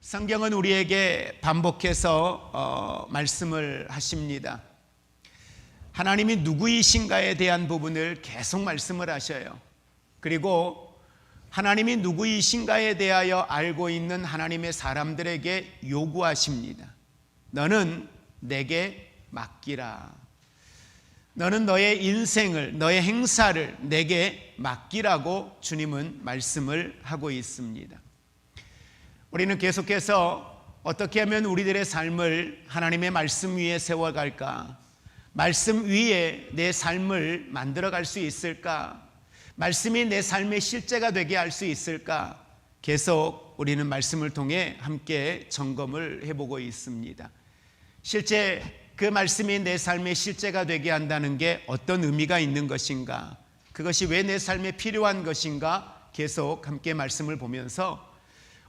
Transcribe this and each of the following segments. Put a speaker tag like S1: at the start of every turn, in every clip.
S1: 성경은 우리에게 반복해서 말씀을 하십니다. 하나님이 누구이신가에 대한 부분을 계속 말씀을 하셔요. 그리고 하나님이 누구이신가에 대하여 알고 있는 하나님의 사람들에게 요구하십니다. 너는 내게 맡기라. 너는 너의 인생을, 너의 행사를 내게 맡기라고 주님은 말씀을 하고 있습니다. 우리는 계속해서 어떻게 하면 우리들의 삶을 하나님의 말씀 위에 세워갈까? 말씀 위에 내 삶을 만들어갈 수 있을까? 말씀이 내 삶의 실제가 되게 할 수 있을까? 계속 우리는 말씀을 통해 함께 점검을 해보고 있습니다. 실제 그 말씀이 내 삶의 실제가 되게 한다는 게 어떤 의미가 있는 것인가? 그것이 왜 내 삶에 필요한 것인가? 계속 함께 말씀을 보면서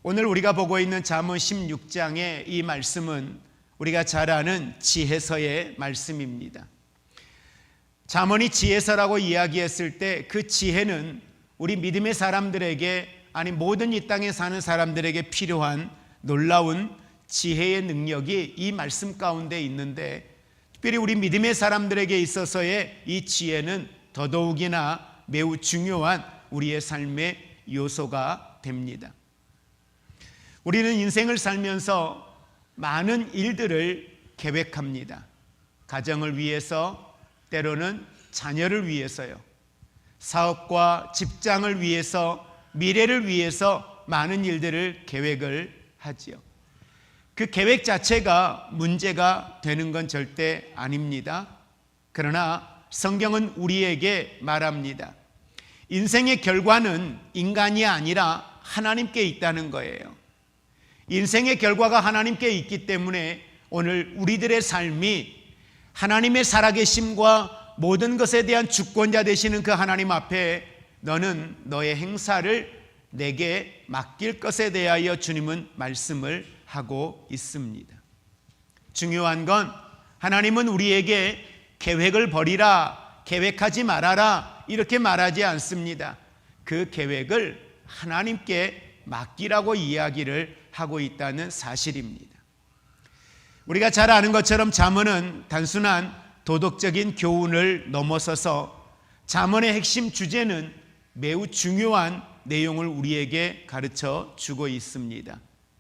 S1: 오늘 우리가 보고 있는 잠언 16장의 이 말씀은 우리가 잘 아는 지혜서의 말씀입니다. 잠언이 지혜서라고 이야기했을 때 그 지혜는 우리 믿음의 사람들에게, 아니 모든 이 땅에 사는 사람들에게 필요한 놀라운 지혜의 능력이 이 말씀 가운데 있는데, 특별히 우리 믿음의 사람들에게 있어서의 이 지혜는 더더욱이나 매우 중요한 우리의 삶의 요소가 됩니다. 우리는 인생을 살면서 많은 일들을 계획합니다. 가정을 위해서, 때로는 자녀를 위해서요. 사업과 직장을 위해서, 미래를 위해서 많은 일들을 계획을 하지요. 그 계획 자체가 문제가 되는 건 절대 아닙니다. 그러나 성경은 우리에게 말합니다. 인생의 결과는 인간이 아니라 하나님께 있다는 거예요. 인생의 결과가 하나님께 있기 때문에 오늘 우리들의 삶이 하나님의 살아계심과 모든 것에 대한 주권자 되시는 그 하나님 앞에 너는 너의 행사를 내게 맡길 것에 대하여 주님은 말씀을 하고 있습니다. 중요한 건 하나님은 우리에게 계획을 버리라, 계획하지 말아라 이렇게 말하지 않습니다. 그 계획을 하나님께 맡기라고 이야기를 하고 있다는 사실입니다. 우리가 잘 아는 것처럼 잠언은 단순한 도덕적인 교훈을 넘어서서 잠언의 핵심 주제는 매우 중요한 내용을 우리에게 가르쳐 주고 있습니다.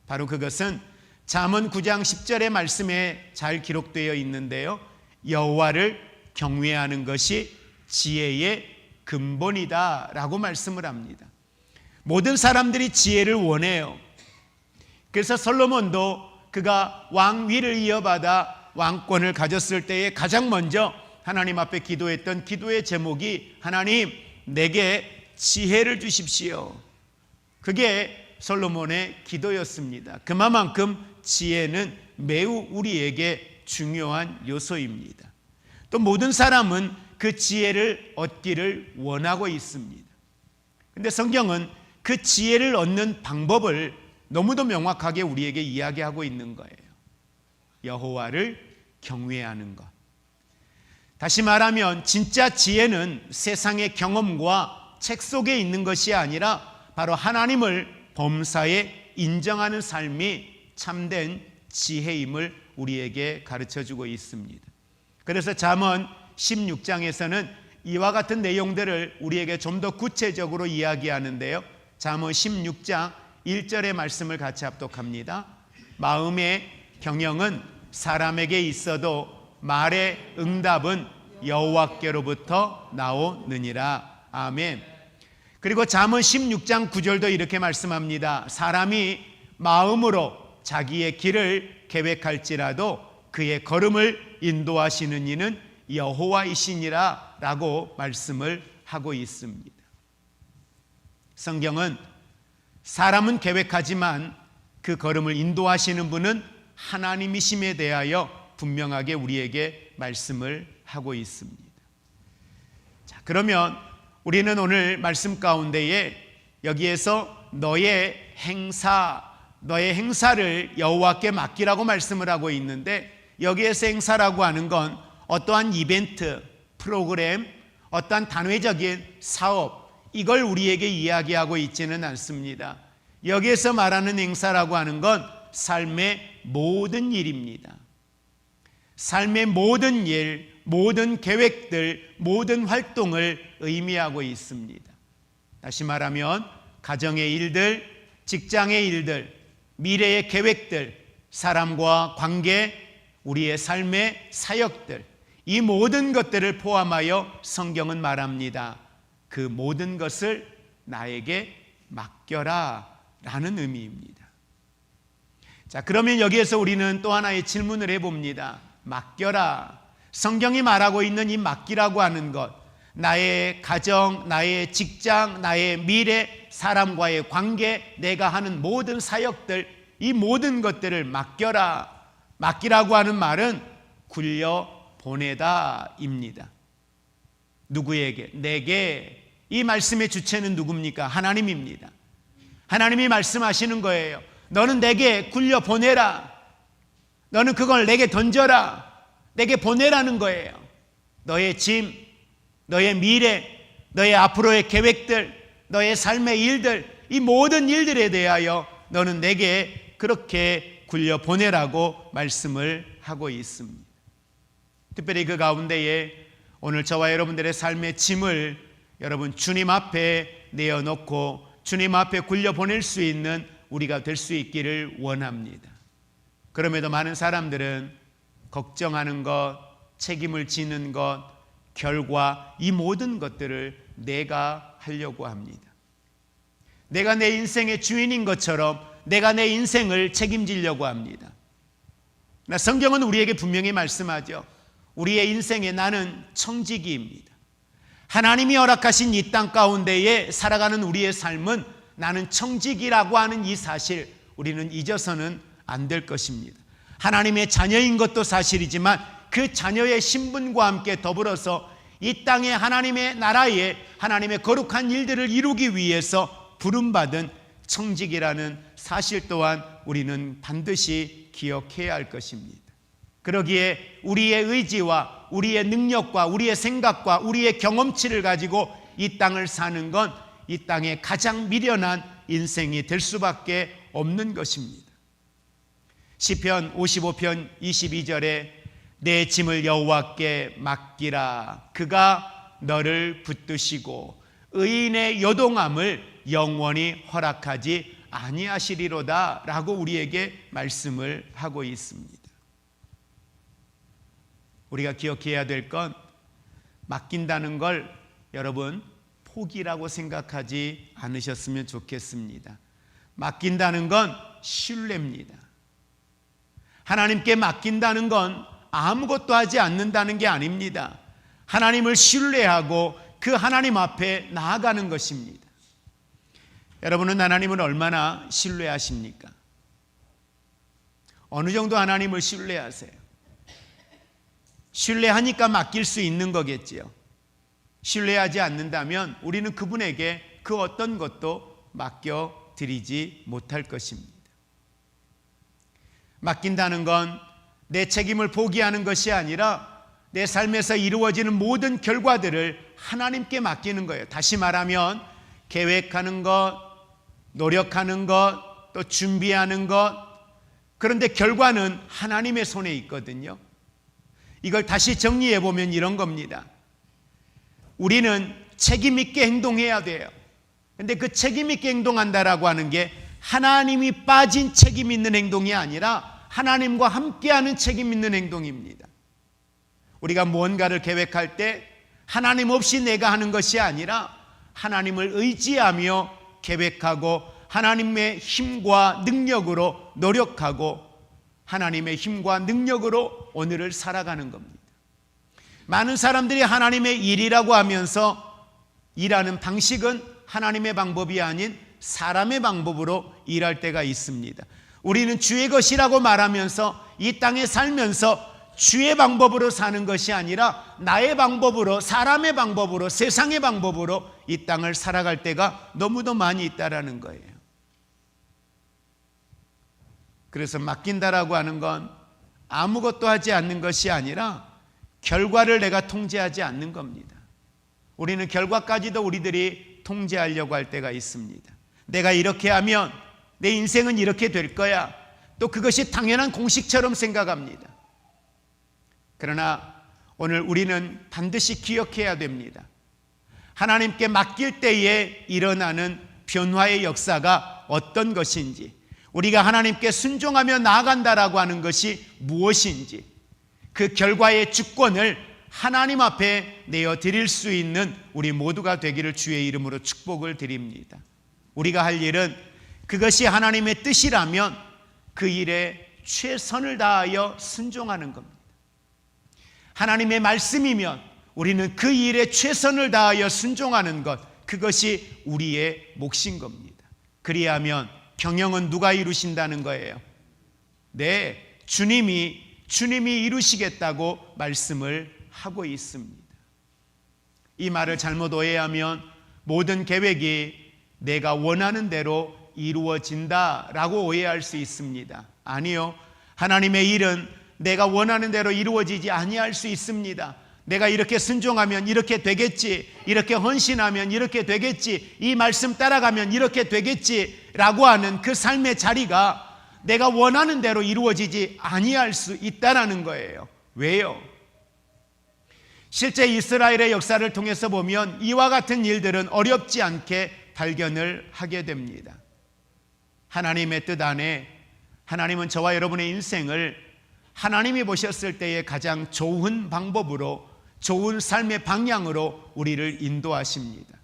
S1: 바로 그것은 잠언 9장 10절의 말씀에 잘 기록되어 있는데요. 여호와를 경외하는 것이 지혜의 근본이다 라고 말씀을 합니다. 모든 사람들이 지혜를 원해요. 그래서 솔로몬도 그가 왕위를 이어받아 왕권을 가졌을 때에 가장 먼저 하나님 앞에 기도했던 기도의 제목이 하나님 내게 지혜를 주십시오. 그게 솔로몬의 기도였습니다. 그만큼 지혜는 매우 우리에게 중요한 요소입니다. 또 모든 사람은 그 지혜를 얻기를 원하고 있습니다. 그런데 성경은 그 지혜를 얻는 방법을 너무도 명확하게 우리에게 이야기하고 있는 거예요. 여호와를 경외하는 것. 다시 말하면 진짜 지혜는 세상의 경험과 책 속에 있는 것이 아니라 바로 하나님을 범사에 인정하는 삶이 참된 지혜임을 우리에게 가르쳐주고 있습니다. 그래서 잠언 16장에서는 이와 같은 내용들을 우리에게 좀 더 구체적으로 이야기하는데요. 잠언 16장 1절의 말씀을 같이 합독합니다. 마음의 경영은 사람에게 있어도 말의 응답은 여호와께로부터 나오느니라. 아멘. 그리고 잠언 16장 9절도 이렇게 말씀합니다. 사람이 마음으로 자기의 길을 계획할지라도 그의 걸음을 인도하시는 이는 여호와이시니라 라고 말씀을 하고 있습니다. 성경은 사람은 계획하지만 그 걸음을 인도하시는 분은 하나님이심에 대하여 분명하게 우리에게 말씀을 하고 있습니다. 자, 그러면 우리는 오늘 말씀 가운데에 여기에서 너의 행사를 여호와께 맡기라고 말씀을 하고 있는데, 여기에서 행사라고 하는 건 어떠한 이벤트, 프로그램, 어떠한 단회적인 사업, 이걸 우리에게 이야기하고 있지는 않습니다. 여기에서 말하는 행사라고 하는 건 삶의 모든 일입니다. 삶의 모든 일, 모든 계획들, 모든 활동을 의미하고 있습니다. 다시 말하면 가정의 일들, 직장의 일들, 미래의 계획들, 사람과 관계, 우리의 삶의 사역들, 이 모든 것들을 포함하여 성경은 말합니다. 그 모든 것을 나에게 맡겨라 라는 의미입니다. 자, 그러면 여기에서 우리는 또 하나의 질문을 해봅니다. 맡겨라. 성경이 말하고 있는 이 맡기라고 하는 것, 나의 가정, 나의 직장, 나의 미래, 사람과의 관계, 내가 하는 모든 사역들, 이 모든 것들을 맡겨라. 맡기라고 하는 말은 굴려 보내다입니다. 누구에게? 내게. 이 말씀의 주체는 누굽니까? 하나님입니다. 하나님이 말씀하시는 거예요. 너는 내게 굴려 보내라. 너는 그걸 내게 던져라. 내게 보내라는 거예요. 너의 짐, 너의 미래, 너의 앞으로의 계획들, 너의 삶의 일들, 이 모든 일들에 대하여 너는 내게 그렇게 굴려 보내라고 말씀을 하고 있습니다. 특별히 그 가운데에 오늘 저와 여러분들의 삶의 짐을 여러분 주님 앞에 내어놓고 주님 앞에 굴려 보낼 수 있는 우리가 될 수 있기를 원합니다. 그럼에도 많은 사람들은 걱정하는 것, 책임을 지는 것, 결과, 이 모든 것들을 내가 하려고 합니다. 내가 내 인생의 주인인 것처럼 내가 내 인생을 책임지려고 합니다. 그러나 성경은 우리에게 분명히 말씀하죠. 우리의 인생에 나는 청지기입니다. 하나님이 허락하신 이 땅 가운데에 살아가는 우리의 삶은 나는 청지기라고 하는 이 사실, 우리는 잊어서는 안 될 것입니다. 하나님의 자녀인 것도 사실이지만 그 자녀의 신분과 함께 더불어서 이 땅에 하나님의 나라에 하나님의 거룩한 일들을 이루기 위해서 부름받은 청지기라는 사실 또한 우리는 반드시 기억해야 할 것입니다. 그러기에 우리의 의지와 우리의 능력과 우리의 생각과 우리의 경험치를 가지고 이 땅을 사는 건 이 땅의 가장 미련한 인생이 될 수밖에 없는 것입니다. 시편 55편 22절에 내 짐을 여호와께 맡기라. 그가 너를 붙드시고 의인의 요동함을 영원히 허락하지 아니하시리로다 라고 우리에게 말씀을 하고 있습니다. 우리가 기억해야 될 건 맡긴다는 걸 여러분 포기라고 생각하지 않으셨으면 좋겠습니다. 맡긴다는 건 신뢰입니다. 하나님께 맡긴다는 건 아무것도 하지 않는다는 게 아닙니다. 하나님을 신뢰하고 그 하나님 앞에 나아가는 것입니다. 여러분은 하나님을 얼마나 신뢰하십니까? 어느 정도 하나님을 신뢰하세요? 신뢰하니까 맡길 수 있는 거겠지요. 신뢰하지 않는다면 우리는 그분에게 그 어떤 것도 맡겨드리지 못할 것입니다. 맡긴다는 건 내 책임을 포기하는 것이 아니라 내 삶에서 이루어지는 모든 결과들을 하나님께 맡기는 거예요. 다시 말하면 계획하는 것, 노력하는 것, 또 준비하는 것, 그런데 결과는 하나님의 손에 있거든요. 이걸 다시 정리해 보면 이런 겁니다. 우리는 책임 있게 행동해야 돼요. 그런데 그 책임 있게 행동한다라고 하는 게 하나님이 빠진 책임 있는 행동이 아니라 하나님과 함께하는 책임 있는 행동입니다. 우리가 무언가를 계획할 때 하나님 없이 내가 하는 것이 아니라 하나님을 의지하며 계획하고 하나님의 힘과 능력으로 노력하고 하나님의 힘과 능력으로 오늘을 살아가는 겁니다. 많은 사람들이 하나님의 일이라고 하면서 일하는 방식은 하나님의 방법이 아닌 사람의 방법으로 일할 때가 있습니다. 우리는 주의 것이라고 말하면서 이 땅에 살면서 주의 방법으로 사는 것이 아니라 나의 방법으로, 사람의 방법으로, 세상의 방법으로 이 땅을 살아갈 때가 너무도 많이 있다라는 거예요. 그래서 맡긴다라고 하는 건 아무것도 하지 않는 것이 아니라 결과를 내가 통제하지 않는 겁니다. 우리는 결과까지도 우리들이 통제하려고 할 때가 있습니다. 내가 이렇게 하면 내 인생은 이렇게 될 거야. 또 그것이 당연한 공식처럼 생각합니다. 그러나 오늘 우리는 반드시 기억해야 됩니다. 하나님께 맡길 때에 일어나는 변화의 역사가 어떤 것인지, 우리가 하나님께 순종하며 나아간다라고 하는 것이 무엇인지, 그 결과의 주권을 하나님 앞에 내어드릴 수 있는 우리 모두가 되기를 주의 이름으로 축복을 드립니다. 우리가 할 일은 그것이 하나님의 뜻이라면 그 일에 최선을 다하여 순종하는 겁니다. 하나님의 말씀이면 우리는 그 일에 최선을 다하여 순종하는 것, 그것이 우리의 몫인 겁니다. 그리하면 경영은 누가 이루신다는 거예요? 네, 주님이 이루시겠다고 말씀을 하고 있습니다. 이 말을 잘못 오해하면 모든 계획이 내가 원하는 대로 이루어진다라고 오해할 수 있습니다. 아니요, 하나님의 일은 내가 원하는 대로 이루어지지 아니할 수 있습니다. 내가 이렇게 순종하면 이렇게 되겠지, 이렇게 헌신하면 이렇게 되겠지, 이 말씀 따라가면 이렇게 되겠지라고 하는 그 삶의 자리가 내가 원하는 대로 이루어지지 아니할 수 있다라는 거예요. 왜요? 실제 이스라엘의 역사를 통해서 보면 이와 같은 일들은 어렵지 않게 발견을 하게 됩니다. 하나님의 뜻 안에 하나님은 저와 여러분의 인생을 하나님이 보셨을 때의 가장 좋은 방법으로, 좋은 삶의 방향으로 우리를 인도하십니다.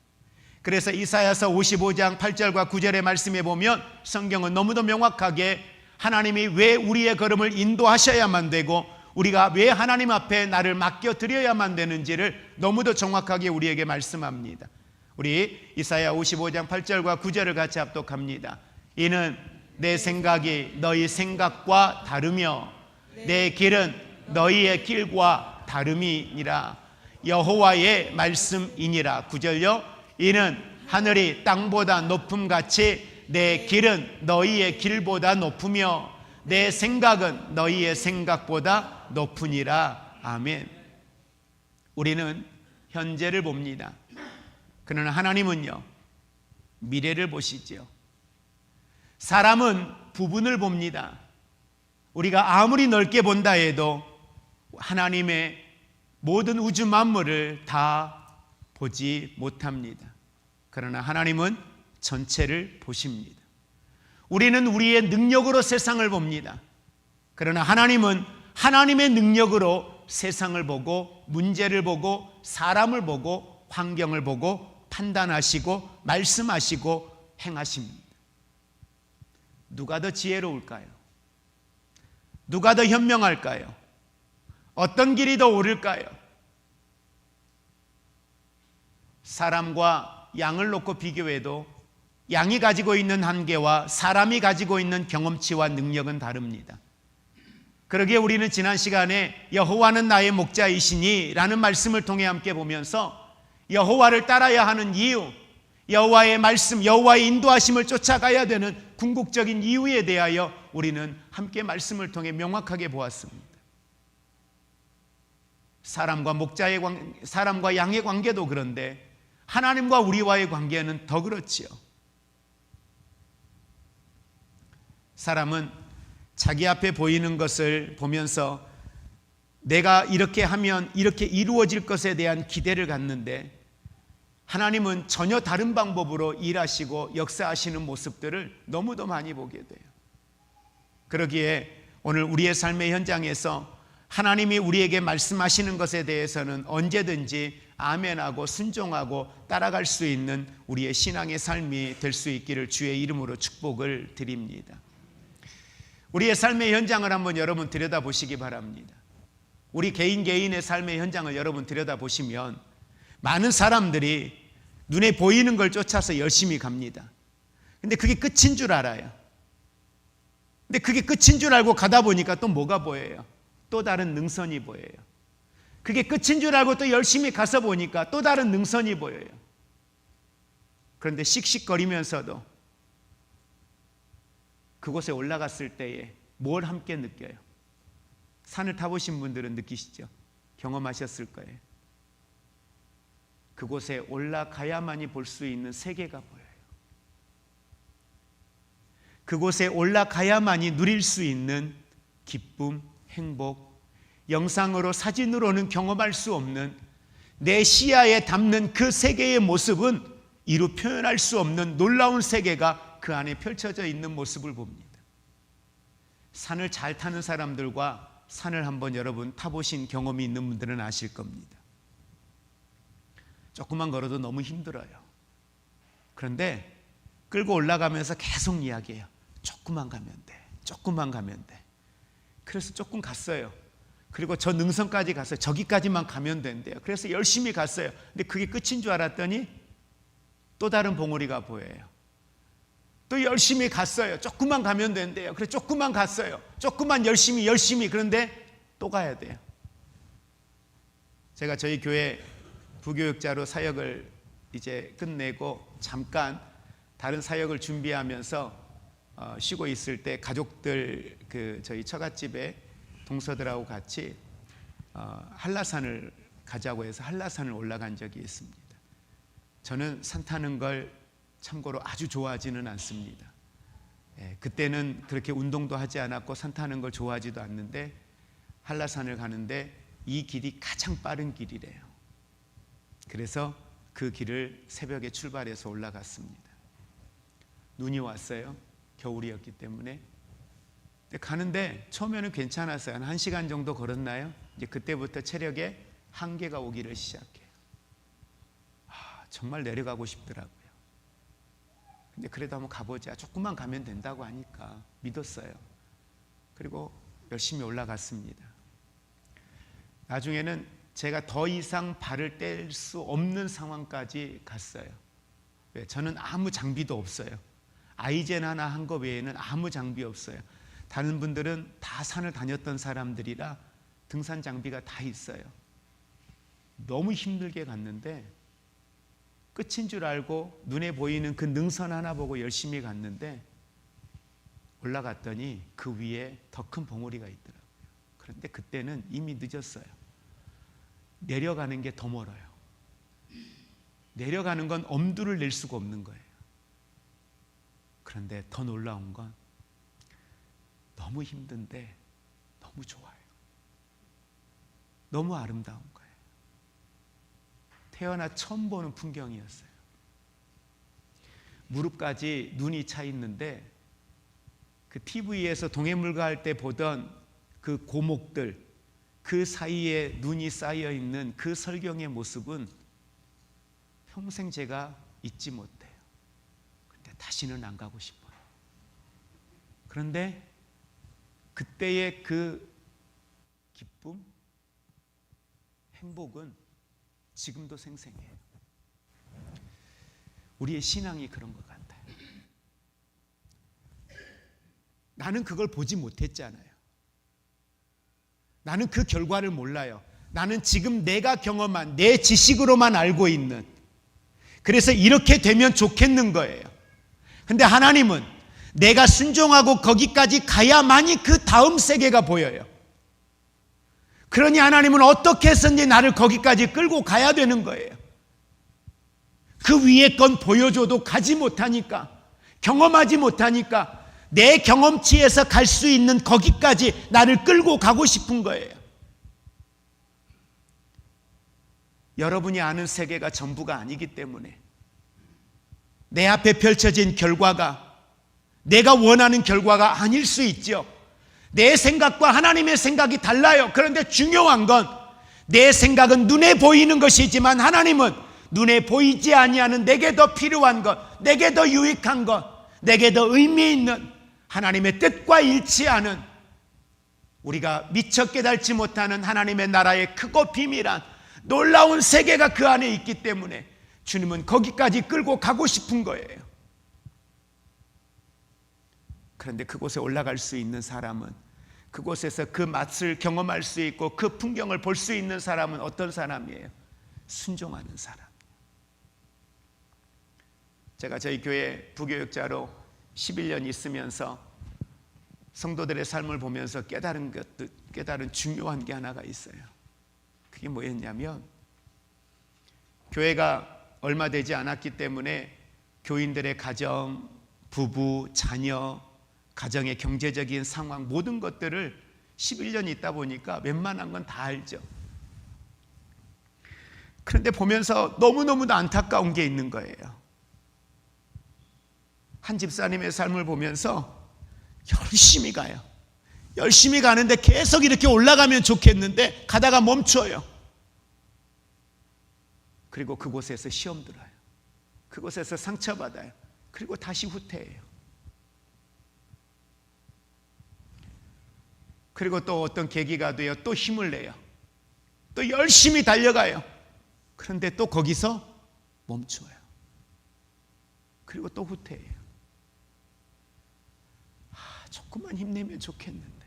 S1: 그래서 이사야서 55장 8절과 9절의 말씀에 보면 성경은 너무도 명확하게 하나님이 왜 우리의 걸음을 인도하셔야만 되고 우리가 왜 하나님 앞에 나를 맡겨드려야만 되는지를 너무도 정확하게 우리에게 말씀합니다. 우리 이사야 55장 8절과 9절을 같이 합독합니다. 이는 내 생각이 너희 생각과 다르며 내 길은 너희의 길과 다름이니라. 여호와의 말씀이니라. 9절요. 이는 하늘이 땅보다 높음같이 내 길은 너희의 길보다 높으며 내 생각은 너희의 생각보다 높으니라. 아멘. 우리는 현재를 봅니다. 그러나 하나님은요, 미래를 보시죠. 사람은 부분을 봅니다. 우리가 아무리 넓게 본다 해도 하나님의 모든 우주 만물을 다 보지 못합니다. 그러나 하나님은 전체를 보십니다. 우리는 우리의 능력으로 세상을 봅니다. 그러나 하나님은 하나님의 능력으로 세상을 보고 문제를 보고 사람을 보고 환경을 보고 판단하시고 말씀하시고 행하십니다. 누가 더 지혜로울까요? 누가 더 현명할까요? 어떤 길이 더 옳을까요? 사람과 양을 놓고 비교해도 양이 가지고 있는 한계와 사람이 가지고 있는 경험치와 능력은 다릅니다. 그러기에 우리는 지난 시간에 여호와는 나의 목자이시니 라는 말씀을 통해 함께 보면서 여호와를 따라야 하는 이유, 여호와의 말씀, 여호와의 인도하심을 쫓아가야 되는 궁극적인 이유에 대하여 우리는 함께 말씀을 통해 명확하게 보았습니다. 사람과 양의 관계도 그런데 하나님과 우리와의 관계는 더 그렇지요. 사람은 자기 앞에 보이는 것을 보면서 내가 이렇게 하면 이렇게 이루어질 것에 대한 기대를 갖는데 하나님은 전혀 다른 방법으로 일하시고 역사하시는 모습들을 너무도 많이 보게 돼요. 그러기에 오늘 우리의 삶의 현장에서 하나님이 우리에게 말씀하시는 것에 대해서는 언제든지 아멘하고 순종하고 따라갈 수 있는 우리의 신앙의 삶이 될 수 있기를 주의 이름으로 축복을 드립니다. 우리의 삶의 현장을 한번 여러분 들여다보시기 바랍니다. 우리 개인의 삶의 현장을 여러분 들여다보시면 많은 사람들이 눈에 보이는 걸 쫓아서 열심히 갑니다. 근데 그게 끝인 줄 알아요. 근데 그게 끝인 줄 알고 가다 보니까 또 뭐가 보여요? 또 다른 능선이 보여요. 그게 끝인 줄 알고 또 열심히 가서 보니까 또 다른 능선이 보여요. 그런데 씩씩거리면서도 그곳에 올라갔을 때에 뭘 함께 느껴요? 산을 타보신 분들은 느끼시죠? 경험하셨을 거예요. 그곳에 올라가야만이 볼 수 있는 세계가 보여요. 그곳에 올라가야만이 누릴 수 있는 기쁨, 행복, 영상으로 사진으로는 경험할 수 없는 내 시야에 담는 그 세계의 모습은 이루 표현할 수 없는 놀라운 세계가 그 안에 펼쳐져 있는 모습을 봅니다. 산을 잘 타는 사람들과 산을 한번 여러분 타보신 경험이 있는 분들은 아실 겁니다. 조금만 걸어도 너무 힘들어요. 그런데 끌고 올라가면서 계속 이야기해요. 조금만 가면 돼. 조금만 가면 돼. 그래서 조금 갔어요. 그리고 저 능선까지 갔어요. 저기까지만 가면 된대요. 그래서 열심히 갔어요. 근데 그게 끝인 줄 알았더니 또 다른 봉우리가 보여요. 또 열심히 갔어요. 조금만 가면 된대요. 그래서 조금만 갔어요. 조금만 열심히. 그런데 또 가야 돼요. 제가 저희 교회 부교육자로 사역을 이제 끝내고 잠깐 다른 사역을 준비하면서 쉬고 있을 때 가족들 저희 처갓집에 동서들하고 같이 한라산을 가자고 해서 한라산을 올라간 적이 있습니다. 저는 산 타는 걸 참고로 아주 좋아하지는 않습니다. 그때는 그렇게 운동도 하지 않았고 산 타는 걸 좋아하지도 않는데 한라산을 가는데 이 길이 가장 빠른 길이래요. 그래서 그 길을 새벽에 출발해서 올라갔습니다. 눈이 왔어요. 겨울이었기 때문에. 근데 가는데 처음에는 괜찮았어요. 한 1시간 정도 걸었나요? 이제 그때부터 체력에 한계가 오기를 시작해요. 정말 내려가고 싶더라고요. 근데 그래도 한번 가보자. 조금만 가면 된다고 하니까 믿었어요. 그리고 열심히 올라갔습니다. 나중에는 제가 더 이상 발을 뗄 수 없는 상황까지 갔어요. 저는 아무 장비도 없어요. 아이젠 하나 한 거 외에는 아무 장비 없어요. 다른 분들은 다 산을 다녔던 사람들이라 등산 장비가 다 있어요. 너무 힘들게 갔는데 끝인 줄 알고 눈에 보이는 그 능선 하나 보고 열심히 갔는데 올라갔더니 그 위에 더 큰 봉우리가 있더라고요. 그런데 그때는 이미 늦었어요. 내려가는 게 더 멀어요. 내려가는 건 엄두를 낼 수가 없는 거예요. 그런데 더 놀라운 건 너무 힘든데 너무 좋아요. 너무 아름다운 거예요. 태어나 처음 보는 풍경이었어요. 무릎까지 눈이 차 있는데 그 TV에서 동해물가 할 때 보던 그 고목들, 그 사이에 눈이 쌓여 있는 그 설경의 모습은 평생 제가 잊지 못해요. 근데 다시는 안 가고 싶어요. 그런데 그때의 그 기쁨, 행복은 지금도 생생해요. 우리의 신앙이 그런 것 같아요. 나는 그걸 보지 못했잖아요. 나는 그 결과를 몰라요. 나는 지금 내가 경험한 내 지식으로만 알고 있는, 그래서 이렇게 되면 좋겠는 거예요. 근데 하나님은 내가 순종하고 거기까지 가야만이 그 다음 세계가 보여요. 그러니 하나님은 어떻게 해서든지 나를 거기까지 끌고 가야 되는 거예요. 그 위에 건 보여줘도 가지 못하니까, 경험하지 못하니까 내 경험치에서 갈 수 있는 거기까지 나를 끌고 가고 싶은 거예요. 여러분이 아는 세계가 전부가 아니기 때문에 내 앞에 펼쳐진 결과가 내가 원하는 결과가 아닐 수 있죠. 내 생각과 하나님의 생각이 달라요. 그런데 중요한 건 내 생각은 눈에 보이는 것이지만 하나님은 눈에 보이지 아니하는 내게 더 필요한 것, 내게 더 유익한 것, 내게 더 의미 있는 하나님의 뜻과 일치하는, 우리가 미처 깨달지 못하는 하나님의 나라의 크고 비밀한 놀라운 세계가 그 안에 있기 때문에 주님은 거기까지 끌고 가고 싶은 거예요. 그런데 그곳에 올라갈 수 있는 사람은, 그곳에서 그 맛을 경험할 수 있고 그 풍경을 볼 수 있는 사람은 어떤 사람이에요? 순종하는 사람. 제가 저희 교회 부교육자로 11년 있으면서 성도들의 삶을 보면서 깨달은 중요한 게 하나가 있어요. 그게 뭐였냐면, 교회가 얼마 되지 않았기 때문에 교인들의 가정, 부부, 자녀, 가정의 경제적인 상황 모든 것들을 11년 있다 보니까 웬만한 건 다 알죠. 그런데 보면서 너무너무도 안타까운 게 있는 거예요. 한 집사님의 삶을 보면서 열심히 가요. 열심히 가는데 계속 이렇게 올라가면 좋겠는데 가다가 멈춰요. 그리고 그곳에서 시험 들어요. 그곳에서 상처받아요. 그리고 다시 후퇴해요. 그리고 또 어떤 계기가 돼요. 또 힘을 내요. 또 열심히 달려가요. 그런데 또 거기서 멈춰요. 그리고 또 후퇴해요. 조금만 힘내면 좋겠는데,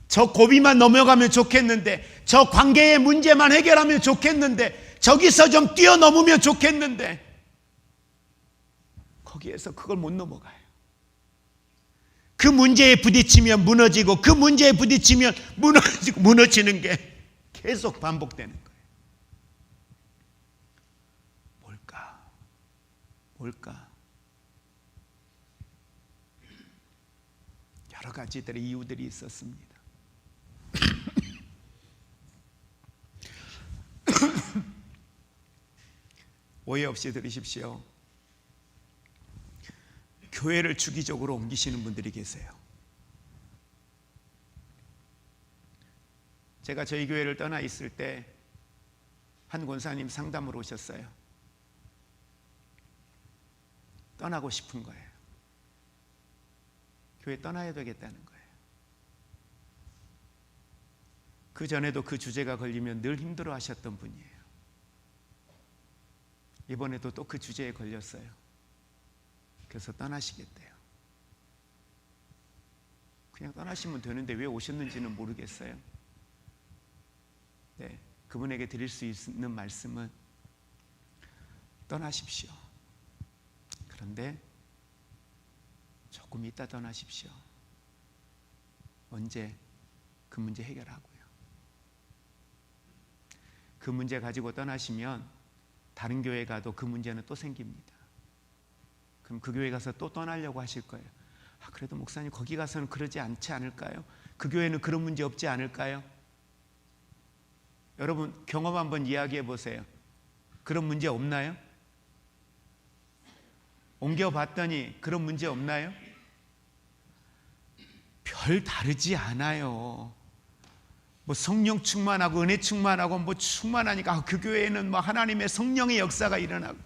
S1: 저 고비만 넘어가면 좋겠는데, 저 관계의 문제만 해결하면 좋겠는데, 저기서 좀 뛰어넘으면 좋겠는데, 거기에서 그걸 못 넘어가요. 그 문제에 부딪히면 무너지고, 그 문제에 부딪히면 무너지는 게 계속 반복되는 거예요. 뭘까? 여러 가지들의 이유들이 있었습니다. 오해 없이 들으십시오. 교회를 주기적으로 옮기시는 분들이 계세요. 제가 저희 교회를 떠나 있을 때 한 권사님 상담으로 오셨어요. 떠나고 싶은 거예요. 교회 떠나야 되겠다는 거예요. 그 전에도 그 주제가 걸리면 늘 힘들어 하셨던 분이에요. 이번에도 또 그 주제에 걸렸어요. 그래서 떠나시겠대요. 그냥 떠나시면 되는데 왜 오셨는지는 모르겠어요. 네, 그분에게 드릴 수 있는 말씀은 떠나십시오. 그런데 조금 이따 떠나십시오. 언제? 그 문제 해결하고요. 그 문제 가지고 떠나시면 다른 교회 가도 그 문제는 또 생깁니다. 그럼 그 교회 가서 또 떠나려고 하실 거예요. 그래도 목사님 거기 가서는 그러지 않지 않을까요? 그 교회는 그런 문제 없지 않을까요? 여러분 경험 한번 이야기해 보세요. 그런 문제 없나요? 옮겨봤더니 그런 문제 없나요? 별 다르지 않아요. 뭐 성령 충만하고 은혜 충만하고 뭐 충만하니까 그 교회에는 뭐 하나님의 성령의 역사가 일어나고,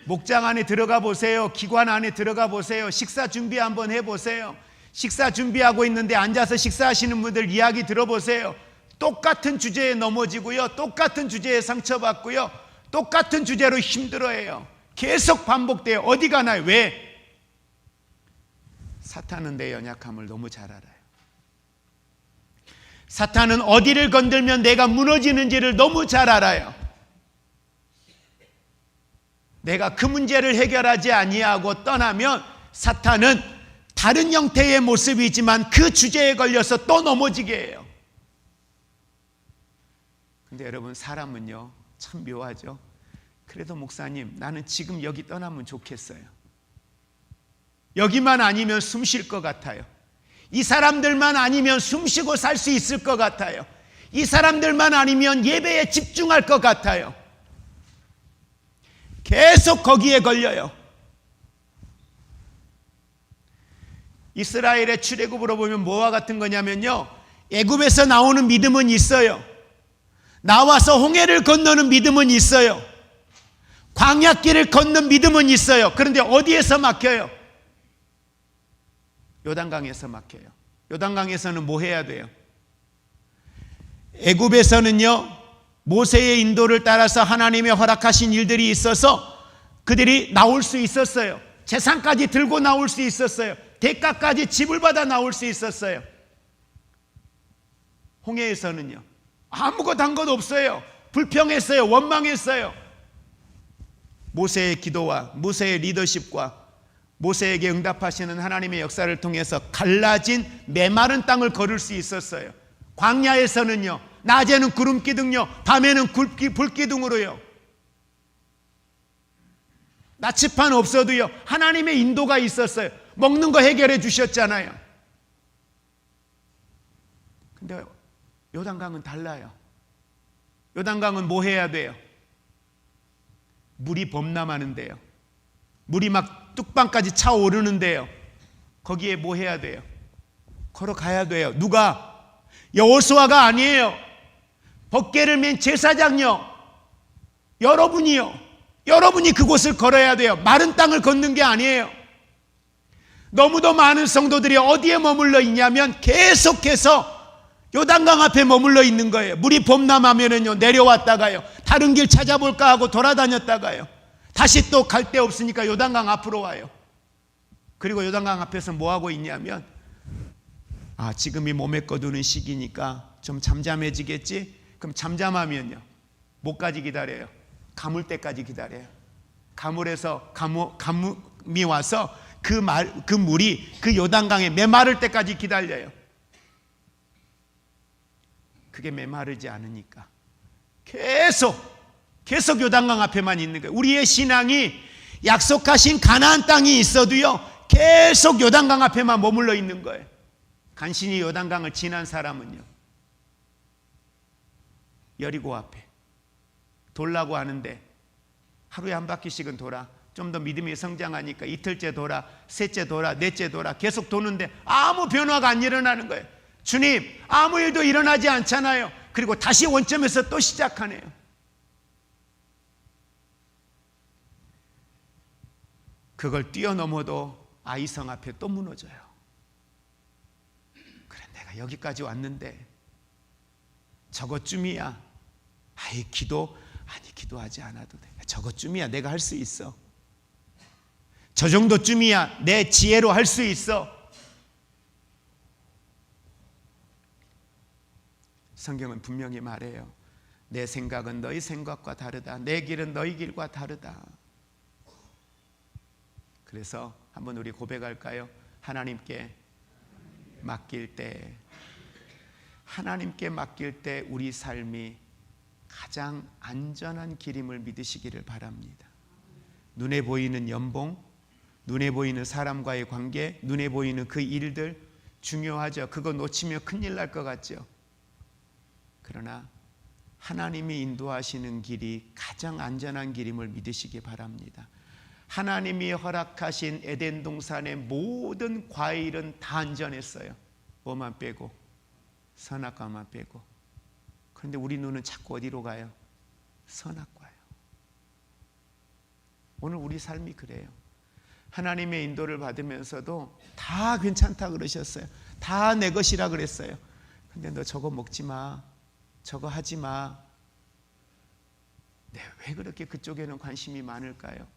S1: 목장 안에 들어가 보세요. 기관 안에 들어가 보세요. 식사 준비 한번 해보세요. 식사 준비하고 있는데 앉아서 식사하시는 분들 이야기 들어보세요. 똑같은 주제에 넘어지고요, 똑같은 주제에 상처받고요, 똑같은 주제로 힘들어해요. 계속 반복돼요. 어디 가나요? 왜? 사탄은 내 연약함을 너무 잘 알아요. 사탄은 어디를 건들면 내가 무너지는지를 너무 잘 알아요. 내가 그 문제를 해결하지 아니하고 떠나면 사탄은 다른 형태의 모습이지만 그 주제에 걸려서 또 넘어지게 해요. 근데 여러분 사람은요 참 묘하죠. 그래도 목사님 나는 지금 여기 떠나면 좋겠어요. 여기만 아니면 숨 쉴 것 같아요. 이 사람들만 아니면 숨 쉬고 살 수 있을 것 같아요. 이 사람들만 아니면 예배에 집중할 것 같아요. 계속 거기에 걸려요. 이스라엘의 출애굽으로 보면 뭐와 같은 거냐면요, 애굽에서 나오는 믿음은 있어요. 나와서 홍해를 건너는 믿음은 있어요. 광야길을 걷는 믿음은 있어요. 그런데 어디에서 막혀요? 요단강에서 막혀요. 요단강에서는 뭐 해야 돼요? 애굽에서는요 모세의 인도를 따라서 하나님의 허락하신 일들이 있어서 그들이 나올 수 있었어요. 재산까지 들고 나올 수 있었어요. 대가까지 지불 받아 나올 수 있었어요. 홍해에서는요 아무것도 한 것 없어요. 불평했어요. 원망했어요. 모세의 기도와 모세의 리더십과 모세에게 응답하시는 하나님의 역사를 통해서 갈라진 메마른 땅을 걸을 수 있었어요. 광야에서는요 낮에는 구름기둥요 밤에는 불기둥으로요, 나치판 없어도요 하나님의 인도가 있었어요. 먹는 거 해결해 주셨잖아요. 근데 요단강은 달라요. 요단강은 뭐 해야 돼요? 물이 범람하는데요. 물이 막 뚝방까지 차오르는데요. 거기에 뭐 해야 돼요? 걸어가야 돼요. 누가? 여호수아가 아니에요. 법궤를 맨 제사장요. 여러분이요. 여러분이 그곳을 걸어야 돼요. 마른 땅을 걷는 게 아니에요. 너무도 많은 성도들이 어디에 머물러 있냐면 계속해서 요단강 앞에 머물러 있는 거예요. 물이 범람하면은요, 내려왔다가요, 다른 길 찾아볼까 하고 돌아다녔다가요, 다시 또 갈 데 없으니까 요단강 앞으로 와요. 그리고 요단강 앞에서 뭐 하고 있냐면, 지금이 몸에 거두는 시기니까 좀 잠잠해지겠지? 그럼 잠잠하면요, 뭐까지 기다려요? 가물 때까지 기다려요. 가물에서 가뭄이 와서 그 물이 그 요단강에 메마를 때까지 기다려요. 그게 메마르지 않으니까 계속 요단강 앞에만 있는 거예요. 우리의 신앙이 약속하신 가나안 땅이 있어도요, 계속 요단강 앞에만 머물러 있는 거예요. 간신히 요단강을 지난 사람은요, 여리고 앞에 돌라고 하는데 하루에 한 바퀴씩은 돌아. 좀 더 믿음이 성장하니까 이틀째 돌아, 셋째 돌아, 넷째 돌아, 계속 도는데 아무 변화가 안 일어나는 거예요. 주님, 아무 일도 일어나지 않잖아요. 그리고 다시 원점에서 또 시작하네요. 그걸 뛰어넘어도 아이성 앞에 또 무너져요. 그래, 내가 여기까지 왔는데 저것쯤이야. 기도하지 않아도 돼. 저것쯤이야, 내가 할 수 있어. 저 정도쯤이야, 내 지혜로 할 수 있어. 성경은 분명히 말해요. 내 생각은 너희 생각과 다르다. 내 길은 너희 길과 다르다. 그래서 한번 우리 고백할까요? 하나님께 맡길 때 우리 삶이 가장 안전한 길임을 믿으시기를 바랍니다. 눈에 보이는 연봉, 눈에 보이는 사람과의 관계, 눈에 보이는 그 일들 중요하죠. 그거 놓치면 큰일 날 것 같죠. 그러나 하나님이 인도하시는 길이 가장 안전한 길임을 믿으시기 바랍니다. 하나님이 허락하신 에덴 동산의 모든 과일은 다 안전했어요. 뭐만 빼고? 선악과만 빼고. 그런데 우리 눈은 자꾸 어디로 가요? 선악과요. 오늘 우리 삶이 그래요. 하나님의 인도를 받으면서도 다 괜찮다 그러셨어요. 다 내 것이라 그랬어요. 근데 너 저거 먹지 마, 저거 하지 마. 왜 그렇게 그쪽에는 관심이 많을까요?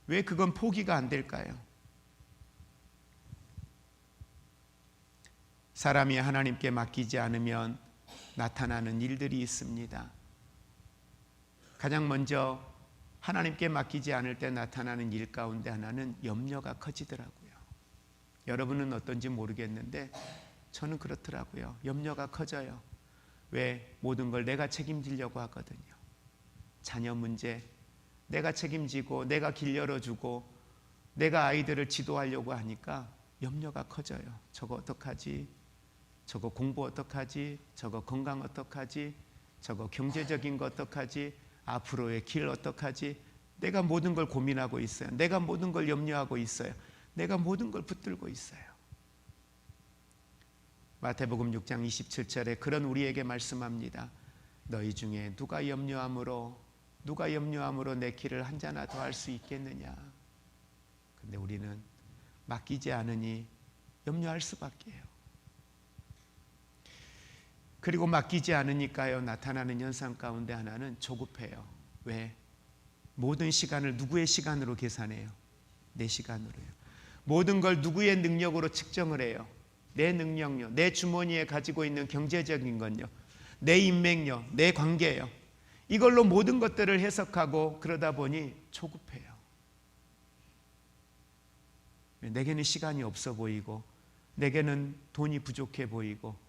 S1: 왜 그건 포기가 안 될까요? 사람이 하나님께 맡기지 않으면 나타나는 일들이 있습니다. 가장 먼저 하나님께 맡기지 않을 때 나타나는 일 가운데 하나는 염려가 커지더라고요. 여러분은 어떤지 모르겠는데 저는 그렇더라고요. 염려가 커져요. 왜? 모든 걸 내가 책임지려고 하거든요. 자녀 문제 내가 책임지고 내가 길 열어주고 내가 아이들을 지도하려고 하니까 염려가 커져요. 저거 어떡하지? 저거 공부 어떡하지? 저거 건강 어떡하지? 저거 경제적인 거 어떡하지? 앞으로의 길 어떡하지? 내가 모든 걸 고민하고 있어요. 내가 모든 걸 염려하고 있어요. 내가 모든 걸 붙들고 있어요. 마태복음 6장 27절에 그런 우리에게 말씀합니다. 너희 중에 누가 염려함으로 내 길을 한 자나 더 할 수 있겠느냐. 근데 우리는 맡기지 않으니 염려할 수밖에 해요. 그리고 맡기지 않으니까요, 나타나는 현상 가운데 하나는 조급해요. 왜? 모든 시간을 누구의 시간으로 계산해요? 내 시간으로요. 모든 걸 누구의 능력으로 측정을 해요? 내 능력요, 내 주머니에 가지고 있는 경제적인 건요, 내 인맥요, 내 관계요. 이걸로 모든 것들을 해석하고 그러다 보니 조급해요. 내게는 시간이 없어 보이고, 내게는 돈이 부족해 보이고,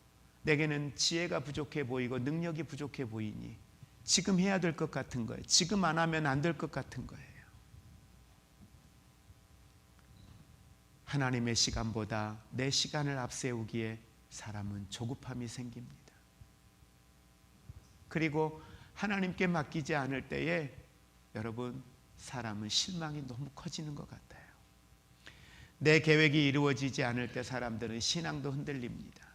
S1: 내게는 지혜가 부족해 보이고 능력이 부족해 보이니 지금 해야 될 것 같은 거예요. 지금 안 하면 안 될 것 같은 거예요. 하나님의 시간보다 내 시간을 앞세우기에 사람은 조급함이 생깁니다. 그리고 하나님께 맡기지 않을 때에 여러분, 사람은 실망이 너무 커지는 것 같아요. 내 계획이 이루어지지 않을 때 사람들은 신앙도 흔들립니다.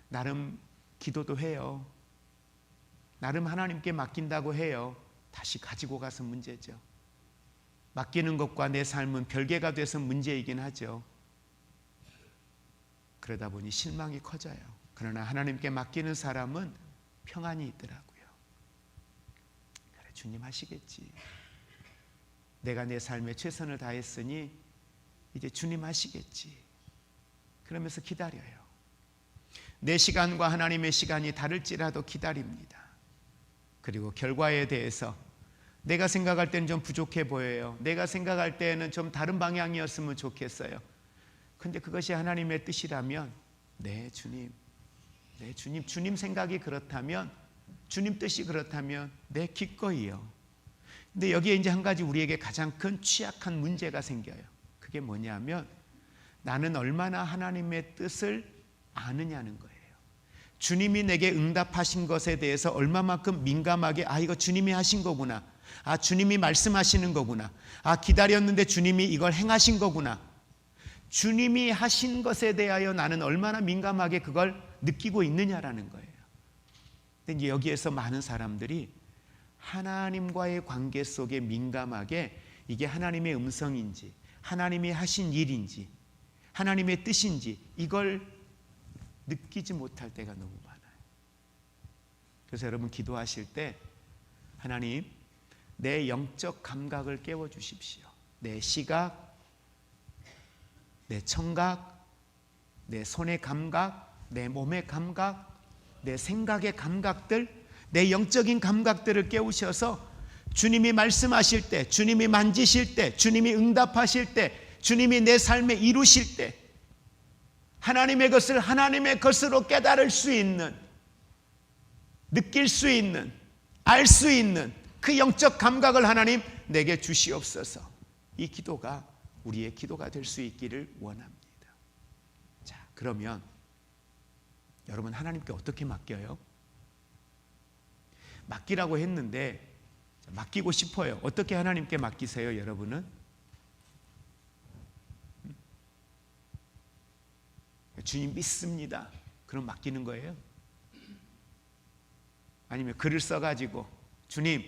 S1: 나름 기도도 해요. 나름 하나님께 맡긴다고 해요. 다시 가지고 가서 문제죠. 맡기는 것과 내 삶은 별개가 돼서 문제이긴 하죠. 그러다 보니 실망이 커져요. 그러나 하나님께 맡기는 사람은 평안이 있더라고요. 그래, 주님 하시겠지. 내가 내 삶에 최선을 다했으니 이제 주님 하시겠지. 그러면서 기다려요. 내 시간과 하나님의 시간이 다를지라도 기다립니다. 그리고 결과에 대해서 내가 생각할 때는 좀 부족해 보여요. 내가 생각할 때는 좀 다른 방향이었으면 좋겠어요. 근데 그것이 하나님의 뜻이라면 네 주님, 네 주님, 주님 생각이 그렇다면, 주님 뜻이 그렇다면 네 기꺼이요. 근데 여기에 이제 한 가지 우리에게 가장 큰 취약한 문제가 생겨요. 그게 뭐냐면 나는 얼마나 하나님의 뜻을 아느냐는 거예요. 주님이 내게 응답하신 것에 대해서 얼마만큼 민감하게 이거 주님이 하신 거구나, 주님이 말씀하시는 거구나, 기다렸는데 주님이 이걸 행하신 거구나, 주님이 하신 것에 대하여 나는 얼마나 민감하게 그걸 느끼고 있느냐라는 거예요. 근데 이제 여기에서 많은 사람들이 하나님과의 관계 속에 민감하게 이게 하나님의 음성인지, 하나님이 하신 일인지, 하나님의 뜻인지 이걸 느끼지 못할 때가 너무 많아요. 그래서 여러분 기도하실 때 하나님, 내 영적 감각을 깨워주십시오. 내 시각, 내 청각, 내 손의 감각, 내 몸의 감각, 내 생각의 감각들, 내 영적인 감각들을 깨우셔서 주님이 말씀하실 때, 주님이 만지실 때, 주님이 응답하실 때, 주님이 내 삶에 이루실 때 하나님의 것을 하나님의 것으로 깨달을 수 있는, 느낄 수 있는, 알 수 있는 그 영적 감각을 하나님 내게 주시옵소서. 이 기도가 우리의 기도가 될 수 있기를 원합니다. 자, 그러면 여러분 하나님께 어떻게 맡겨요? 맡기라고 했는데 맡기고 싶어요. 어떻게 하나님께 맡기세요, 여러분은? 주님 믿습니다. 그럼 맡기는 거예요? 아니면 글을 써가지고 주님,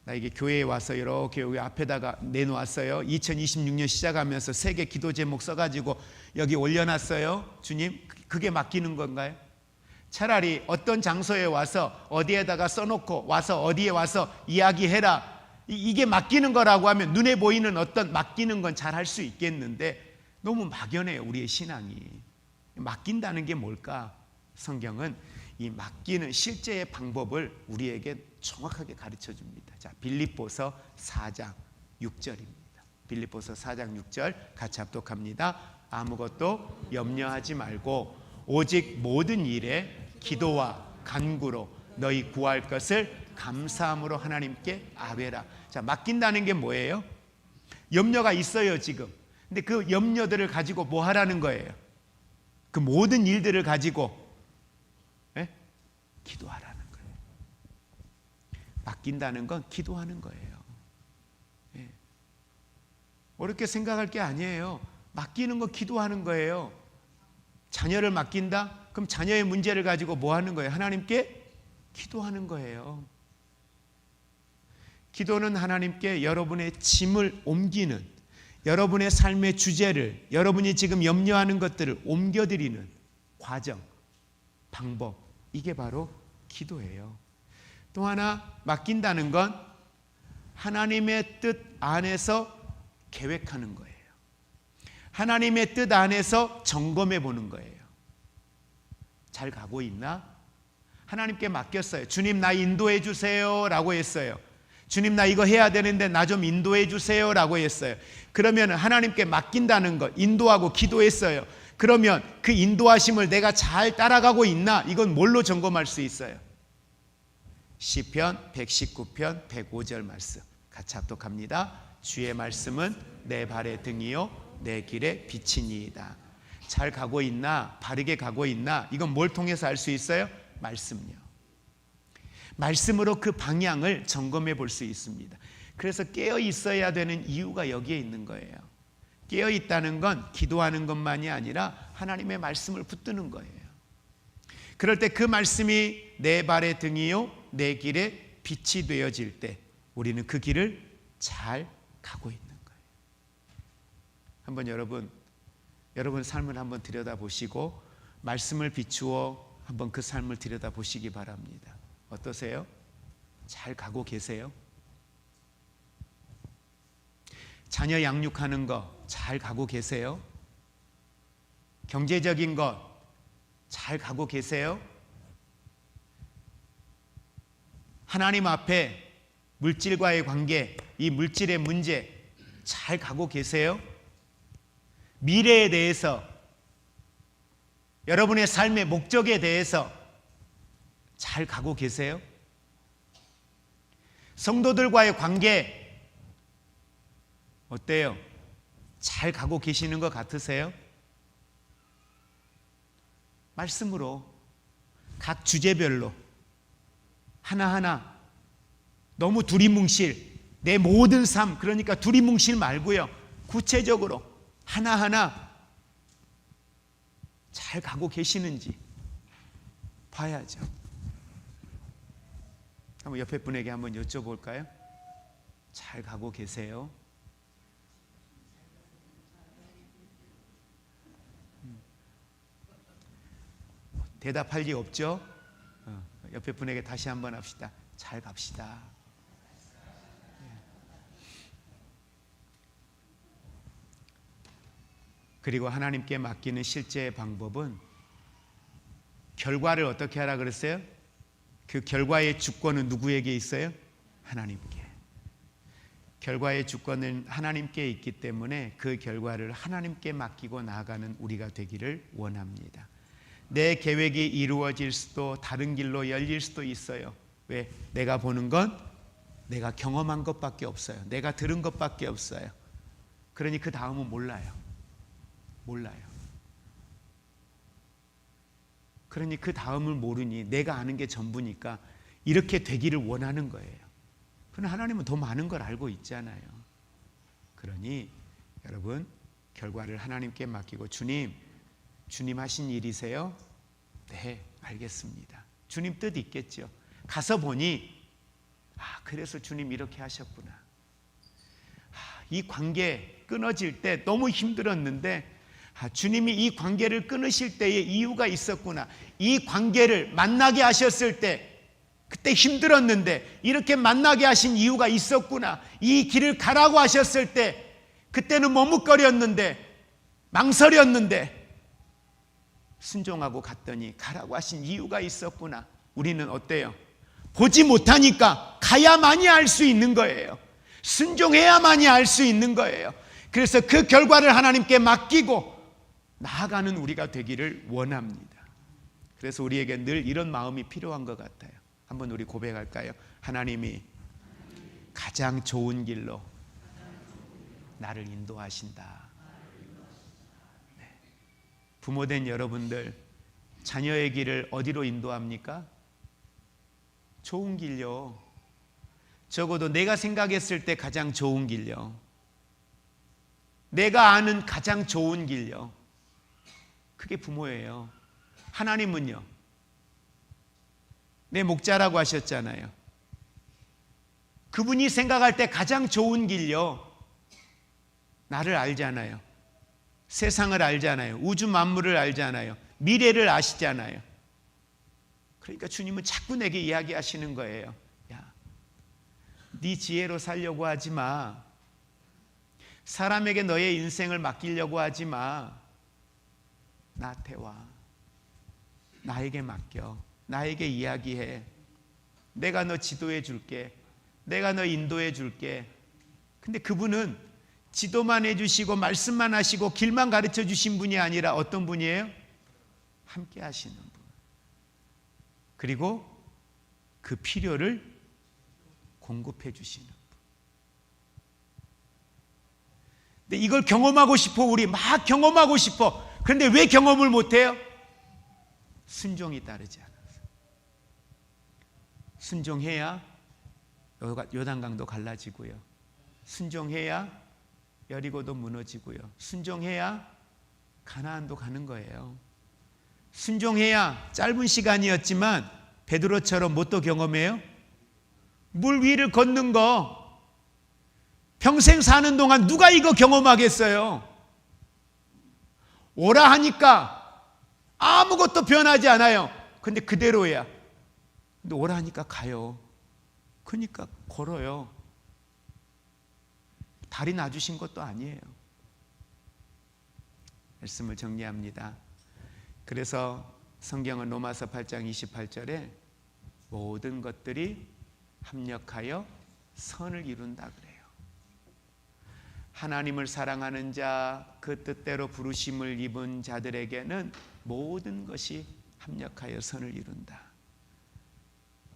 S1: 나 이게 교회에 와서 이렇게 여기 앞에다가 내놓았어요. 2026년 시작하면서 3개 기도 제목 써가지고 여기 올려놨어요. 주님, 그게 맡기는 건가요? 차라리 어떤 장소에 와서 어디에다가 써놓고 와서 어디에 와서 이야기해라, 이게 맡기는 거라고 하면 눈에 보이는 어떤 맡기는 건 잘 할 수 있겠는데 너무 막연해요, 우리의 신앙이. 맡긴다는 게 뭘까? 성경은 이 맡기는 실제의 방법을 우리에게 정확하게 가르쳐 줍니다. 자, 빌립보서 4장 6절입니다. 빌립보서 4장 6절 같이 합독합니다. 아무것도 염려하지 말고 오직 모든 일에 기도와 간구로 너희 구할 것을 감사함으로 하나님께 아뢰라. 자, 맡긴다는 게 뭐예요? 염려가 있어요 지금. 근데 그 염려들을 가지고 뭐 하라는 거예요? 그 모든 일들을 가지고 기도하라는 거예요. 맡긴다는 건 기도하는 거예요. 어렵게 생각할 게 아니에요. 맡기는 거 기도하는 거예요. 자녀를 맡긴다? 그럼 자녀의 문제를 가지고 뭐 하는 거예요? 하나님께 기도하는 거예요. 기도는 하나님께 여러분의 짐을 옮기는, 여러분의 삶의 주제를, 여러분이 지금 염려하는 것들을 옮겨드리는 과정, 방법, 이게 바로 기도예요. 또 하나, 맡긴다는 건 하나님의 뜻 안에서 계획하는 거예요. 하나님의 뜻 안에서 점검해 보는 거예요. 잘 가고 있나? 하나님께 맡겼어요. 주님, 나 인도해 주세요 라고 했어요. 주님, 나 이거 해야 되는데 나 좀 인도해 주세요 라고 했어요. 그러면 하나님께 맡긴다는 것, 인도하고 기도했어요. 그러면 그 인도하심을 내가 잘 따라가고 있나? 이건 뭘로 점검할 수 있어요? 시편 119편 105절 말씀 같이 합독합니다. 주의 말씀은 내 발의 등이요 내 길의 빛이니이다. 잘 가고 있나? 바르게 가고 있나? 이건 뭘 통해서 알 수 있어요? 말씀요. 말씀으로 그 방향을 점검해 볼 수 있습니다. 그래서 깨어 있어야 되는 이유가 여기에 있는 거예요. 깨어 있다는 건 기도하는 것만이 아니라 하나님의 말씀을 붙드는 거예요. 그럴 때 그 말씀이 내 발의 등이요 내 길에 빛이 되어질 때 우리는 그 길을 잘 가고 있는 거예요. 한번 여러분 삶을 한번 들여다보시고 말씀을 비추어 한번 그 삶을 들여다보시기 바랍니다. 어떠세요? 잘 가고 계세요? 자녀 양육하는 거 잘 가고 계세요? 경제적인 것 잘 가고 계세요? 하나님 앞에 물질과의 관계, 이 물질의 문제 잘 가고 계세요? 미래에 대해서, 여러분의 삶의 목적에 대해서 잘 가고 계세요? 성도들과의 관계 어때요? 잘 가고 계시는 것 같으세요? 말씀으로 각 주제별로 하나하나 너무 두리뭉실 내 모든 삶, 그러니까 두리뭉실 말고요, 구체적으로 하나하나 잘 가고 계시는지 봐야죠. 한번 옆에 분에게 한번 여쭤볼까요? 잘 가고 계세요? 대답할 리 없죠? 옆에 분에게 다시 한번 합시다. 잘 갑시다. 그리고 하나님께 맡기는 실제 방법은 결과를 어떻게 하라 그랬어요? 그 결과의 주권은 누구에게 있어요? 하나님께. 결과의 주권은 하나님께 있기 때문에 그 결과를 하나님께 맡기고 나아가는 우리가 되기를 원합니다. 내 계획이 이루어질 수도 다른 길로 열릴 수도 있어요. 왜? 내가 보는 건 내가 경험한 것밖에 없어요. 내가 들은 것밖에 없어요. 그러니 그 다음은 몰라요. 그러니 그 다음을 모르니 내가 아는 게 전부니까 이렇게 되기를 원하는 거예요. 그러나 하나님은 더 많은 걸 알고 있잖아요. 그러니 여러분 결과를 하나님께 맡기고 주님 하신 일이세요? 네, 알겠습니다. 주님 뜻 있겠죠. 가서 보니 그래서 주님 이렇게 하셨구나. 이 관계 끊어질 때 너무 힘들었는데 주님이 이 관계를 끊으실 때의 이유가 있었구나. 이 관계를 만나게 하셨을 때 그때 힘들었는데 이렇게 만나게 하신 이유가 있었구나. 이 길을 가라고 하셨을 때 그때는 머뭇거렸는데 망설였는데 순종하고 갔더니 가라고 하신 이유가 있었구나. 우리는 어때요? 보지 못하니까 가야만이 알 수 있는 거예요. 순종해야만이 알 수 있는 거예요. 그래서 그 결과를 하나님께 맡기고 나아가는 우리가 되기를 원합니다. 그래서 우리에게 늘 이런 마음이 필요한 것 같아요. 한번 우리 고백할까요? 하나님이 가장 좋은 길로 나를 인도하신다. 부모된 여러분들, 자녀의 길을 어디로 인도합니까? 좋은 길요. 적어도 내가 생각했을 때 가장 좋은 길요. 내가 아는 가장 좋은 길요. 그게 부모예요. 하나님은요, 내 목자라고 하셨잖아요. 그분이 생각할 때 가장 좋은 길요. 나를 알잖아요. 세상을 알잖아요. 우주 만물을 알잖아요. 미래를 아시잖아요. 그러니까 주님은 자꾸 내게 이야기하시는 거예요. 야, 네 지혜로 살려고 하지 마. 사람에게 너의 인생을 맡기려고 하지 마. 나한테 와. 나에게 맡겨. 나에게 이야기해. 내가 너 지도해 줄게. 내가 너 인도해 줄게. 근데 그분은 지도만 해주시고 말씀만 하시고 길만 가르쳐 주신 분이 아니라 어떤 분이에요? 함께 하시는 분. 그리고 그 필요를 공급해 주시는 분. 근데 이걸 경험하고 싶어. 우리 막 경험하고 싶어. 그런데 왜 경험을 못해요? 순종이 따르지 않아서. 순종해야 요단강도 갈라지고요. 순종해야 여리고도 무너지고요. 순종해야 가나안도 가는 거예요. 순종해야 짧은 시간이었지만 베드로처럼 뭣도 경험해요? 물 위를 걷는 거 평생 사는 동안 누가 이거 경험하겠어요? 오라 하니까 아무것도 변하지 않아요. 근데 그대로야. 근데 오라 하니까 가요. 그러니까 걸어요. 다리 놔주신 것도 아니에요. 말씀을 정리합니다. 그래서 성경은 로마서 8장 28절에 모든 것들이 합력하여 선을 이룬다 그래요. 하나님을 사랑하는 자, 그 뜻대로 부르심을 입은 자들에게는 모든 것이 합력하여 선을 이룬다.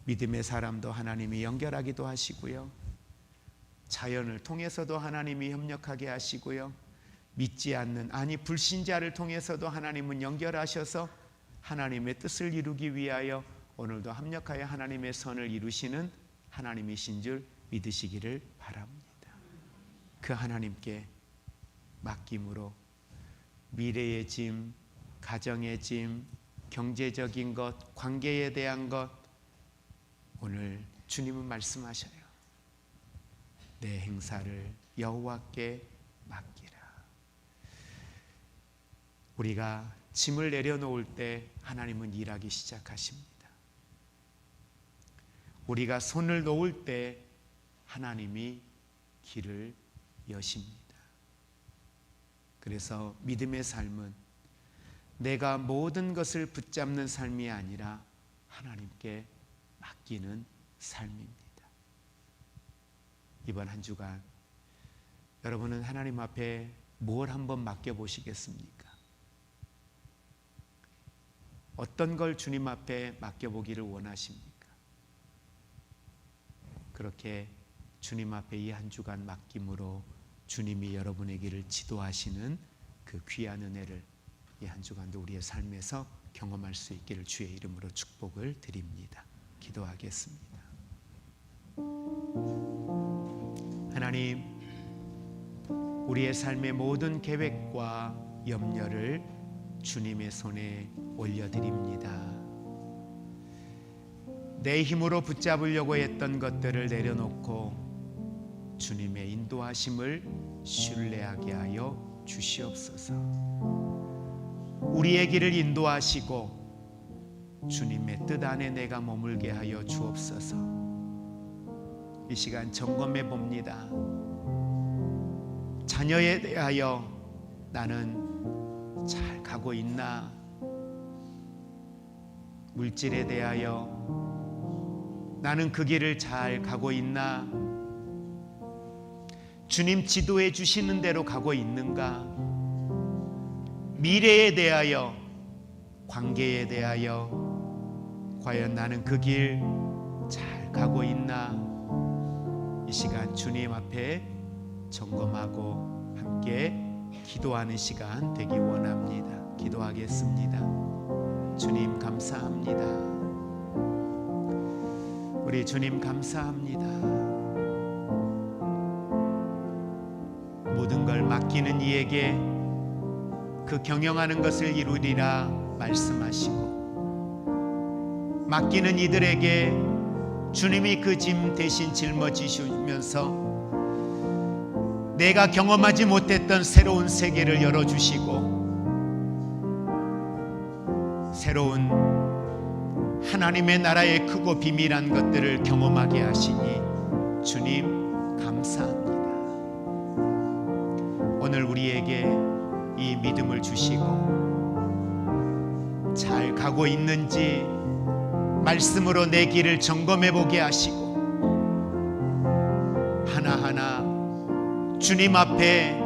S1: 믿음의 사람도 하나님이 연결하기도 하시고요. 자연을 통해서도 하나님이 협력하게 하시고요. 믿지 않는, 아니 불신자를 통해서도 하나님은 연결하셔서 하나님의 뜻을 이루기 위하여 오늘도 합력하여 하나님의 선을 이루시는 하나님이신 줄 믿으시기를 바랍니다. 그 하나님께 맡김으로 미래의 짐, 가정의 짐, 경제적인 것, 관계에 대한 것, 오늘 주님은 말씀하셔요. 내 행사를 여호와께 맡기라. 우리가 짐을 내려놓을 때 하나님은 일하기 시작하십니다. 우리가 손을 놓을 때 하나님이 길을 여십니다. 그래서 믿음의 삶은 내가 모든 것을 붙잡는 삶이 아니라 하나님께 맡기는 삶입니다. 이번 한 주간 여러분은 하나님 앞에 뭘 한번 맡겨보시겠습니까? 어떤 걸 주님 앞에 맡겨보기를 원하십니까? 그렇게 주님 앞에 이 한 주간 맡김으로 주님이 여러분의 길을 지도하시는 그 귀한 은혜를 이 한 주간도 우리의 삶에서 경험할 수 있기를 주의 이름으로 축복을 드립니다. 기도하겠습니다. 하나님, 우리의 삶의 모든 계획과 염려를 주님의 손에 올려드립니다. 내 힘으로 붙잡으려고 했던 것들을 내려놓고 주님의 인도하심을 신뢰하게 하여 주시옵소서. 우리의 길을 인도하시고 주님의 뜻 안에 내가 머물게 하여 주옵소서. 이 시간 점검해 봅니다. 자녀에 대하여 나는 잘 가고 있나? 물질에 대하여 나는 그 길을 잘 가고 있나? 주님 지도해 주시는 대로 가고 있는가? 미래에 대하여, 관계에 대하여 과연 나는 그 길 잘 가고 있나? 이 시간 주님 앞에 점검하고 함께 기도하는 시간 되기 원합니다. 기도하겠습니다. 주님 감사합니다. 우리 주님 감사합니다. 모든 걸 맡기는 이에게 그 경영하는 것을 이루리라 말씀하시고, 맡기는 이들에게 주님이 그 짐 대신 짊어지시면서 내가 경험하지 못했던 새로운 세계를 열어주시고 새로운 하나님의 나라의 크고 비밀한 것들을 경험하게 하시니 주님 감사합니다. 오늘 우리에게 이 믿음을 주시고 잘 가고 있는지 말씀으로 내 길을 점검해 보게 하시고 하나하나 주님 앞에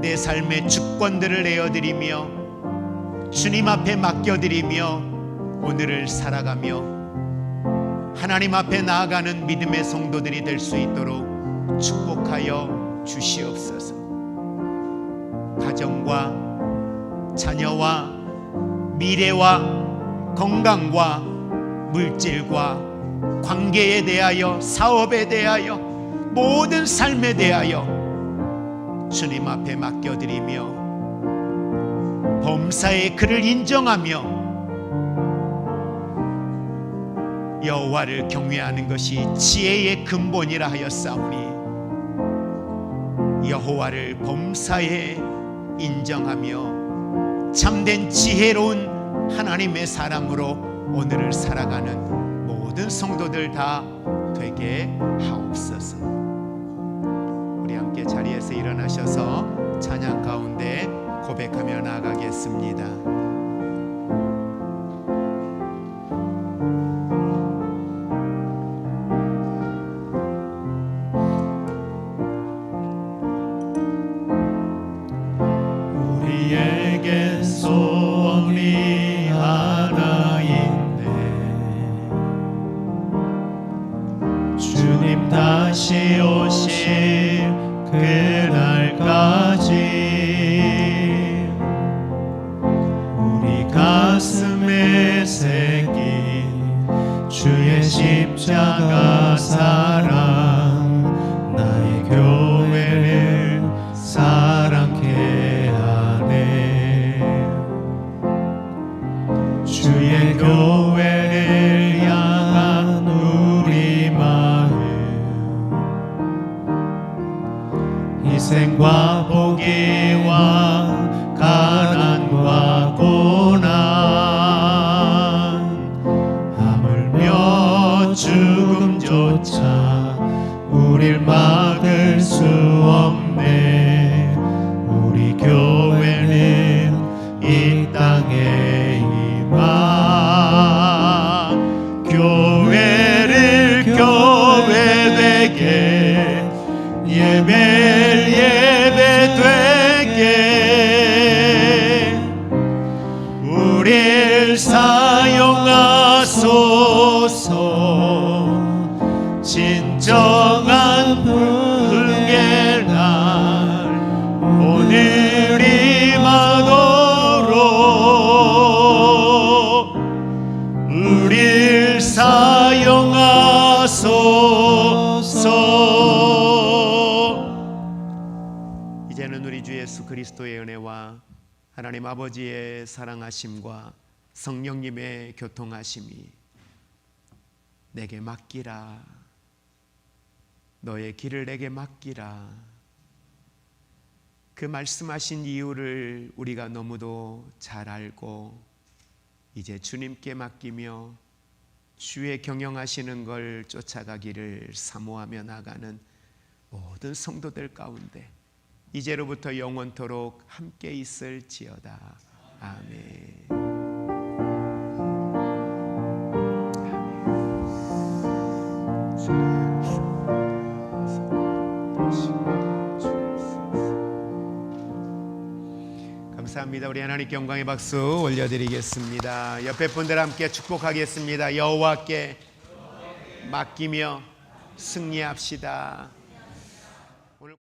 S1: 내 삶의 주권들을 내어드리며 주님 앞에 맡겨드리며 오늘을 살아가며 하나님 앞에 나아가는 믿음의 성도들이 될 수 있도록 축복하여 주시옵소서. 가정과 자녀와 미래와 건강과 물질과 관계에 대하여 사업에 대하여 모든 삶에 대하여 주님 앞에 맡겨드리며 범사의 그를 인정하며 여호와를 경외하는 것이 지혜의 근본이라 하였사오니 여호와를 범사에 인정하며 참된 지혜로운 하나님의 사람으로 오늘을 살아가는 모든 성도들 다 되게 하옵소서. 우리 함께 자리에서 일어나셔서 찬양 가운데 고백하며 나아가겠습니다.
S2: 우리에게 소원이 하나인데 주님 다시 오실 그날까지 우리 가슴에 새긴 주의 십자가 사랑 나의 교회를 사랑케 하네. 주의 교회를 향한 우리 마음 희생과 포기와 가난과 고난 하물며 죽음조차 우릴 막을 수 없네. 우리 교회는 이 땅에 임한 교회를 교회되게 예배를 예배되게 우릴 사용하소서. 진정한 불의 날 오늘이 마도록 우릴 사용하소서.
S1: 이제는 우리 주 예수 그리스도의 은혜와 하나님 아버지의 사랑하심과 성령님의 교통하심이 내게 맡기라. 너의 길을 내게 맡기라. 그 말씀하신 이유를 우리가 너무도 잘 알고 이제 주님께 맡기며 주의 경영하시는 걸 쫓아가기를 사모하며 나가는 모든 성도들 가운데 이제로부터 영원토록 함께 있을지어다. 아멘. 감사합니다. 우리 하나님께 영광의 박수 올려드리겠습니다. 옆에 분들 함께 축복하겠습니다. 여호와께 맡기며 승리합시다.